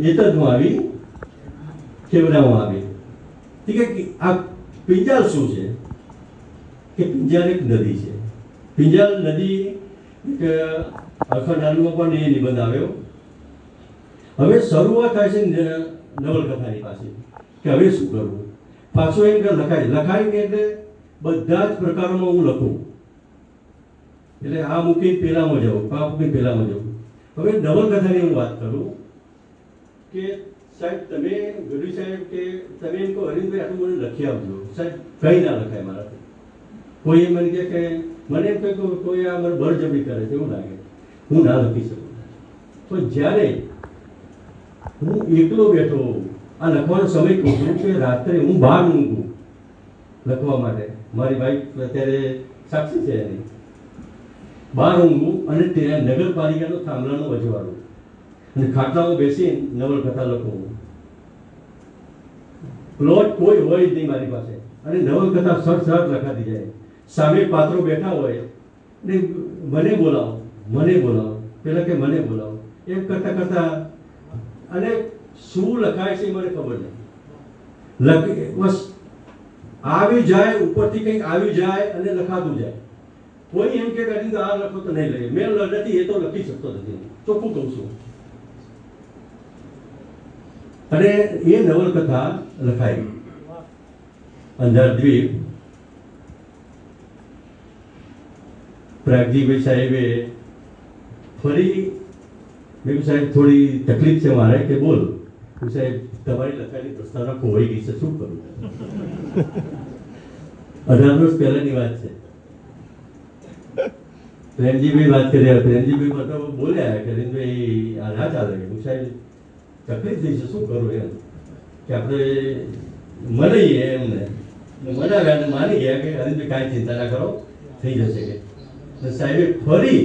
એતદમાં આવી કેવડામાં આવી. ઠીક છે. આ પિંજાલ શું છે કે પિંજાલ એક નદી છે. પિંજાલ નદી એક અખંડાલમાં પણ એ નિબંધ આવ્યો. હવે શરૂઆત થાય છે નવલકથાની પાસે કે હવે શું કરવું. પાછું એમ કે લખાય કે એટલે બધા જ પ્રકારોમાં હું લખું, એટલે આ મૂકીને પેલામાં જાઉં, આ મૂકીને પેલામાં જાઉં. હવે નવલકથાની હું વાત કરું કે સાહેબ તમે ગઢવી સાહેબ કે તમે એમ કહો હરીશભાઈ આટલું મને લખી આપજો. સાહેબ કંઈ ના લખાય મારાથી. કોઈ એમ મને કે મને એમ કહે કોઈ આ મને બળજબરી કરે છે એવું લાગે, હું ના લખી શકું. પણ જ્યારે હું એકલો બેઠો આ લખવાનો સમય કહું છું કે રાત્રે હું બહાર ઊંઘું લખવા માટે, મારી વાઈફ અત્યારે સાક્ષી છે એની, બહાર ઊંઘું અને ત્યાં નગરપાલિકાનો થાંભલાનો અજવાળું અને ખાટલામાં બેસી નવલકથા લખું. પ્લોટ કોઈ હોય જ નહીં મારી પાસે અને નવલકથા સર લખાતી જાય. સામે પાત્રો બેઠા હોય ને મને બોલાવો, પેલા કે મને બોલાવો, એમ કરતા કરતા અને શું લખાય છે મને ખબર નહીં. બસ આવી જાય, ઉપરથી કંઈક આવી જાય અને લખાતું જાય. કોઈ એમ કે આ લખો તો નહીં લખે, મેં નથી એ તો લખી શકતો નથી, ચોખ્ખું કહું છું. અને એ નવલકથા લખાઈ અંધારદ્વીપ. પ્રાગજીભાઈ સાહેબે ફરી મેં સાહેબ થોડી તકલીફ છે મારે કે બોલ સાહેબ તમારી લખાયેલી પ્રસ્તાવના ખોવાઈ ગઈ છે, શું કરું. 18 વર્ષ પહેલાની વાત છે. પ્રેમજીભાઈ વાત કરી, પ્રેમજીભાઈ મતલબ બોલ્યા કે હરીશભાઈ આ ના ચાલે, હું સાહેબ તકલીફ થઈ છે, શું કરું એમ કે આપણે મળીએ એમને મનાવ્યા અને માની ગયા કે હરીશભાઈ કાંઈ ચિંતા ના કરો, થઈ જશે કે. સાહેબે ફરી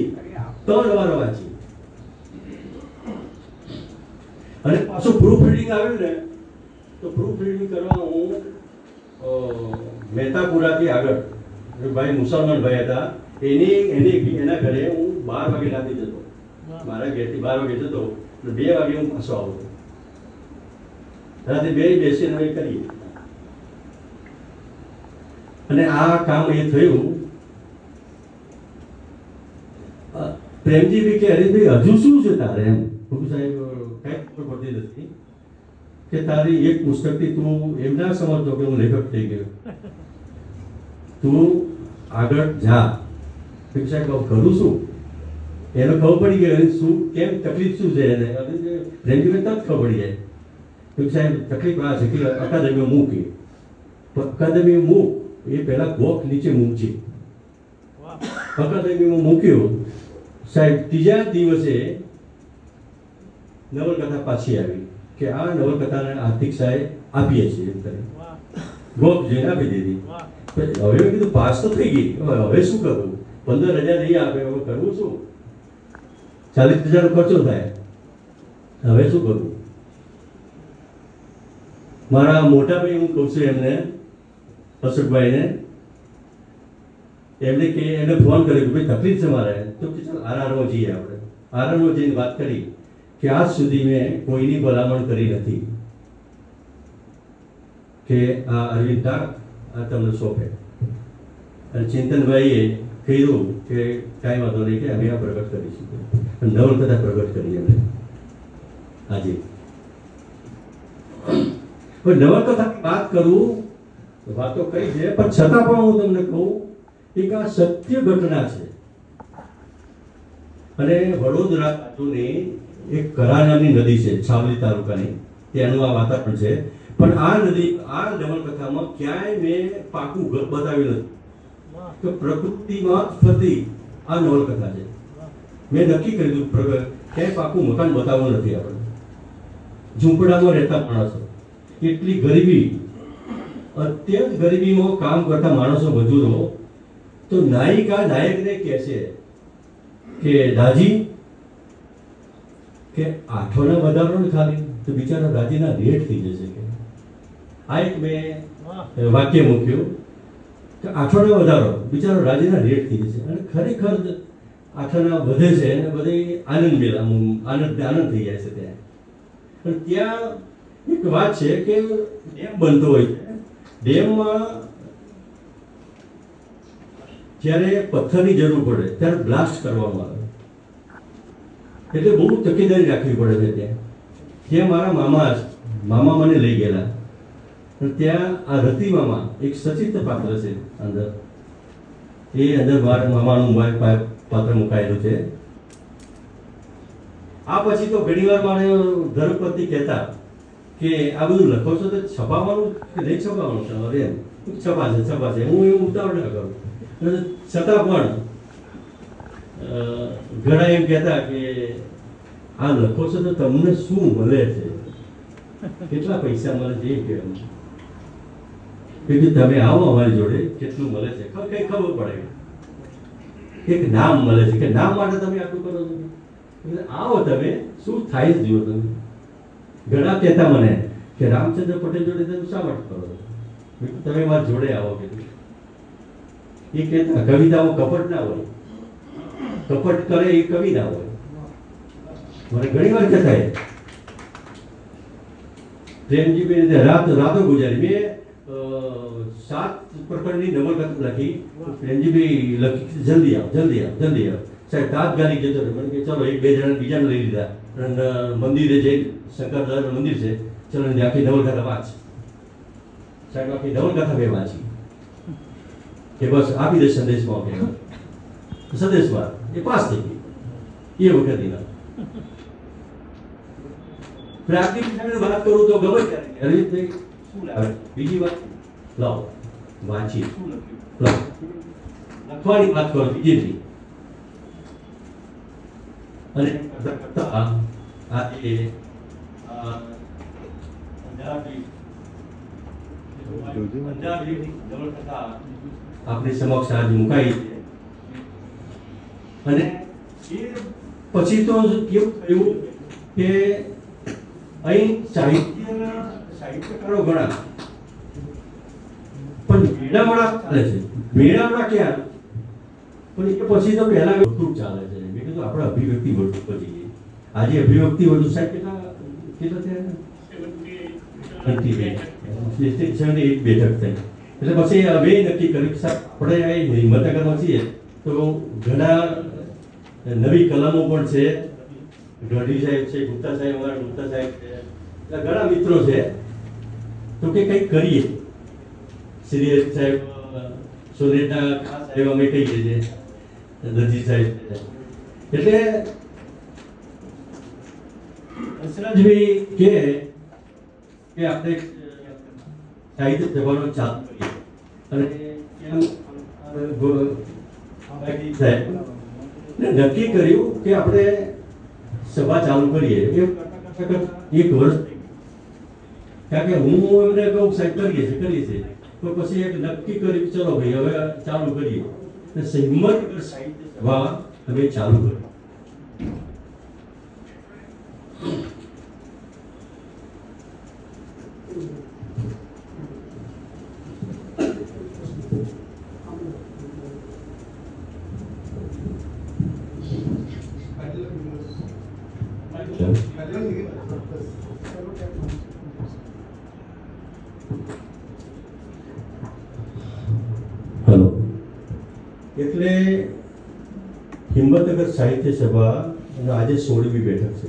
3 વાર વાંચી અને પાછું પ્રૂફ રીડિંગ આવ્યું ને તો પ્રૂફ રીડિંગ કરવા હું મહેતાપુરાથી આગળ ભાઈ મુસલમાન ભાઈ હતા, એના ઘરે હું 12 વાગે રાતે જતો. મારા ઘરેથી 12 વાગે જતો, 2 વાગે હું પાછો આવતો. રાતે 2 બેસીને અમે કરીએ અને આ કામ એ થયું. પ્રેમજીભાઈ કે હરીશભાઈ હજુ શું છે તારે એમ. સાહેબ કઈ ખબર પડતી નથી કે તારી એક પુસ્તકથી તું એમ ના સમજતો કે હું લેખક થઈ ગયો, તું આગળ જા. સાહેબ કરું શું એને ખબર પડી ગઈ શું કેમ તકલીફ શું છે એને. પ્રેમજીભાઈ તરત ખબર પડી જાય. સાહેબ તકલીફ આ છે કે અકાદમીમાં મૂકી, અકાદમીમાં મૂક એ પહેલા ગોખ નીચે મૂકજે. અકાદમીમાં મૂક્યો સાહેબ. 3જા દિવસે નવલકથા પાછી આવી કે આ નવલકથાને આર્થિક સહાય આપીએ છીએ એમ કરી ગોપ જોઈને આપી દીધી. હવે મેં કીધું પાસ તો થઈ ગઈ, હવે શું કરવું. 15,000 નહીં આપે, હવે કરવું શું. 40,000 ખર્ચો થાય, હવે શું કરવું. મારા મોટા ભાઈ હું કહું છું એમને, અશોકભાઈને, એમને કે એને ફોન કર્યો કે ભાઈ તકલીફ છે મારે, તો કે ચાલ આરઆરમાં જઈએ. આપણે આરઆરમાં જઈને વાત કરી કે આજ સુધી મેં કોઈની ભલામણ કરી નથી કે આ અરવિંદ ટાક આ તમને સોંપે. અને ચિંતનભાઈએ કહ્યું કે કાંઈ વાંધો નહીં કે અમે આ પ્રગટ કરીશું. નવલકથા પ્રગટ કરી અમે આજે. નવલકથાની વાત કરું, વાતો કઈ છે, પણ છતાં પણ હું તમને કહું એક આ સત્ય ઘટના છે. અને વડોદરા બાજુની એક કરા નામની નદી છે, છાવલી તાલુકાની, ત્યાંનું આ વાતાવરણ છે. પણ આ નદી, આ નવલકથામાં ક્યાંય મેં પાકું ઘર બતાવ્યું નથી કે પ્રકૃતિમાં ફરતી આ નવલકથા છે. મેં નક્કી કર્યું ક્યાંય પાકું મકાન બતાવવું નથી. આપણે ઝૂંપડામાં રહેતા માણસો, એટલી ગરીબી, અત્યંત ગરીબીમાં કામ કરતા માણસો, મજૂરો. તો નાયિકા નાયકને કહે છે કે દાજી કે 8 વધારો ને ખાલી તો બિચારા દાજીના રેટ થઈ જશે કે. આ એક મેં વાક્ય મૂક્યું કે 8 વધારો બિચારો રાજીના રેટ થઈ જશે. અને ખરેખર 8 વધે છે અને બધે આનંદ થઈ જાય છે ત્યાં. પણ ત્યાં એક વાત છે કે ડેમ બનતો હોય છે, ડેમમાં જ્યારે પથ્થરની જરૂર પડે ત્યારે બ્લાસ્ટ કરવામાં આવે, એટલે બહુ તકેદારી રાખવી પડે છે ત્યાં. ત્યાં મારા મામા મને લઈ ગયેલા, ત્યાં આ રતિ મામા એક સચિત્ર પાત્ર છે અંદર, એ અંદર મારા મામાનું પાત્ર મુકાયેલું છે. આ પછી તો ઘણીવાર મારે ધર્મપત્ની કહેતા કે આ બધું લખો છો તો છપાવવાનું કે નહીં છપાવવાનું તમારે, એમ છપાશે. હું એવું ઉતાવળ ના કરું, છતાં પણ ઘણા એમ કહેતા કે આ લખો છો તો તમને શું મળે છે, કેટલા પૈસા મળે છે, એ કહેવાનું કે તમે આવો અમારી જોડે કેટલું મળે છે કઈ ખબર પડે, એક નામ મળે છે કે નામ માટે તમે આટલું કરો છો, આવો તમે શું થાય જ જુઓ તમે. ઘણા કહેતા મને કે રામચંદ્ર પટેલ જોડે તમે શા માટે કરો છો, તમે મારી જોડે આવો કીધું. એ કહેતા કવિતાઓ કપટ ના હોય, કપટ કરે એ કવિ ના હોય. મને ઘણી વાર કહેતા પ્રેમજીભાઈ રાતો ગુજારી, મેં 7 પ્રકરણની નવલકથા લખી, પ્રેમજીભાઈ લખી જલ્દી આવ સાહેબ, તાત્કાલિક જતો રહ્યો. મને કે ચલો 1-2 જણા બીજાને લઈ લીધા, મંદિરે જઈ શંકરદાદાનું મંદિર છે, ચલો આખી નવલકથા વાંચ. સાહેબ આખી નવલકથા મેં વાંચી કે બસ આપી દે સંદેશમાં, કે સંદેશમાં એ પાસ થઈ ગઈ. એ વખતે ના પ્રાકૃતિક સાથે વાત કરું તો ગમે ત્યારે અરવિંદભાઈ શું લાવે, બીજી વાત લાવો વાંચી, લખવાની વાત કરો બીજી નહીં. અને આજે આપણી સમક્ષ આજ મુકાઈ છે. અને એ પછી તો કેવું થયું કે અહીં સાહિત્યકારો ઘણા, પણ મેળાવડા ચાલે છે. મેળાવડા ક્યાં? પણ એ પછી તો પહેલા વર્તુળ ચાલે છે. મેં કીધું આપણે અભિવ્યક્તિ વર્તુળ પર જઈએ. આજે અભિવ્યક્તિ વર્તુળ સાહેબ કેટલા થયા? 78 બેઠક થઈ. એટલે પછી હવે નક્કી કર્યું કે સાહેબ આપણે હિંમતનગરમાં છીએ તો ઘણા નવી કલમો પણ છે, ગઢવી સાહેબ છે, ગુપ્તા સાહેબ છે, ઘણા મિત્રો છે, તો કે કંઈક કરીએ. શ્રી સાહેબ સોનેટના સાહેબ અમે કહીએ છીએ, દરજી સાહેબ. એટલે હંસરાજભાઈ કે આપણે સાહિત્ય સભાનો ચાલુ કરીએ, અને સાહેબ નક્કી કર્યું કે આપણે સભા ચાલુ કરીએ. એક વર્ષ, કારણ કે હું એમને કહું સાહેબ કરીએ છીએ, તો પછી એક નક્કી કર્યું ચલો ભાઈ હવે ચાલુ કરીએ. હિંમતનગર સાહિત્ય સભા અમે ચાલુ કરી. હેલો, એટલે હિંમતનગર સાહિત્ય સભા આજે 16મી બેઠક છે.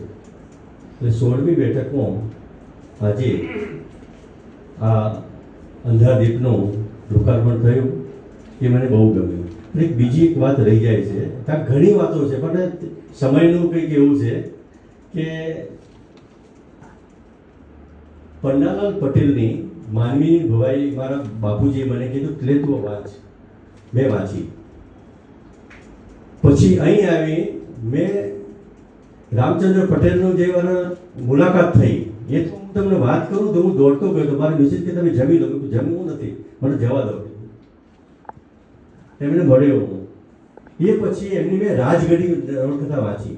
એટલે 16મી બેઠકમાં આજે આ અંધાદીપનું લોકાર્પણ થયું, એ મને બહુ ગમ્યું. એક બીજી એક વાત રહી જાય છે, કારણ ઘણી વાતો છે પણ સમયનું કંઈક એવું છે કે પન્નાલાલ પટેલની માનવીની ભવાઈ મારા બાપુજીએ મને કીધું એટલે તું વાંચ. મેં વાંચી. પછી અહીં આવી મેં રામચંદ્ર પટેલનું જે મુલાકાત થઈ, એ તો હું તમને વાત કરું તો હું દોડતો ગયો તો મારી મિસિસ કે તમે જમી લો. જમવું નથી, મને જવા દો. એમને મળ્યો હું. એ પછી એમની મેં રાજગઢી નવલકથા વાંચી,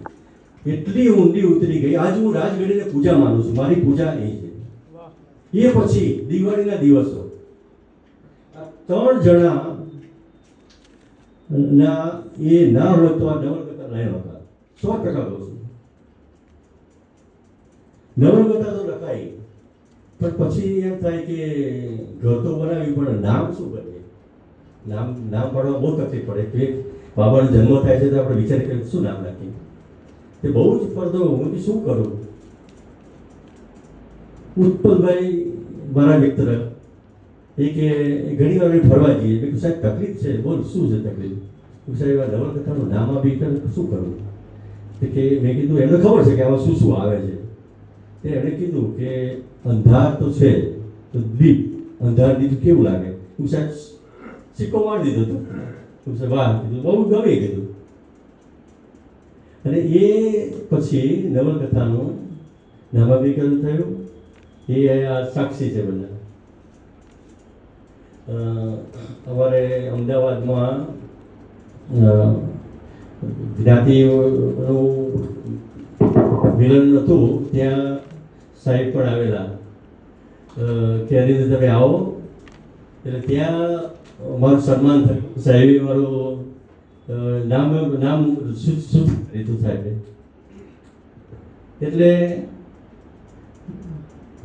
એટલી ઊંડી ઉતરી ગઈ. આજ હું રાજગઢીને પૂજા માનું છું, મારી પૂજા એ છે. એ પછી દિવાળીના દિવસો 3 જણા ના એ ના હોય તો આ નવલકથા નહીં હોતા, 100% કહું છું. નવલકથા તો લખાઈ, પણ પછી એમ થાય કે ઘર તો બનાવી પણ નામ શું કરીએ? નામ પાડવા બહુ તકલીફ પડે કે બાબાનો જન્મ થાય છે તો આપણે વિચાર કરીએ શું નામ રાખીએ. તે બહુ જ પડતો હું કે શું કરું. ઉત્પલભાઈ મારા મિત્ર એ કે ઘણી વાર ફરવા જઈએ. મેં કીધું સાહેબ તકલીફ છે, બોલ શું છે તકલીફ? સાહેબ આ નવલકથાનું નામ આપી શું કરવું? કે મેં કીધું એમને ખબર છે કે આમાં શું શું આવે છે. તે એમણે કીધું કે અંધાર તો છે તો દીપ, અંધાર દીપ કેવું લાગે? હું સાહેબ સિક્કો મારી દીધો હતો. હું સાહેબ વાહ કીધું, બહુ ગમે કીધું. અને એ પછી નવલકથાનું નામાભિકરણ થયું. એ આ સાક્ષી છે બધા. અમારે અમદાવાદમાં જ્ઞાતિઓનું મિલન હતું, ત્યાં સાહેબ પણ આવેલા કે હરીન્દ્ર તમે આવો. એટલે ત્યાં મારું સન્માન થયું. સાહેબે મારું નામ શું લીધું સાહેબે. એટલે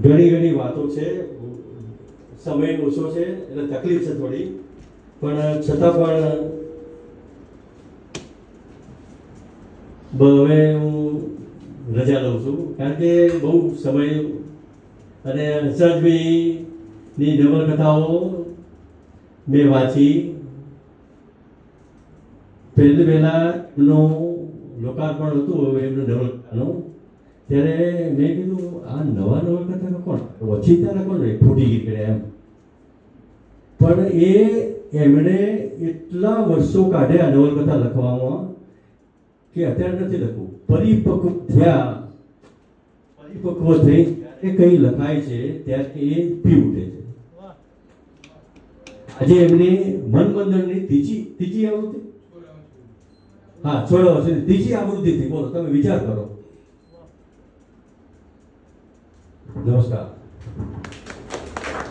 ઘણી વાતો છે, સમય ઓછો છે એટલે તકલીફ છે થોડી, પણ છતાં પણ હવે હું રજા લઉં છું કારણ કે બહુ સમય. અને હર્ષરાજભાઈની નવલકથાઓ મેં વાંચી. પહેલા એમનું લોકાર્પણ હતું એમનું નવલકથાનું, ત્યારે મેં કીધું આ નવા નવલકથા કોણ ઓછીતાના કોણ ફૂટી નીકળે એમ. પણ એમણે એટલા વર્ષો કાઢ્યા નવલકથા લખવામાં કે અત્યારે નથી લખવું. પરિપક્વ થઈ એ કંઈ લખાય છે ત્યારે એ પી ઉઠે છે. આજે એમની મનમંદનની ત્રીજી આવૃત્તિ, હા છોડો છે, ત્રીજી આવૃત્તિ થી. બોલો તમે વિચાર કરો. નમસ્કાર.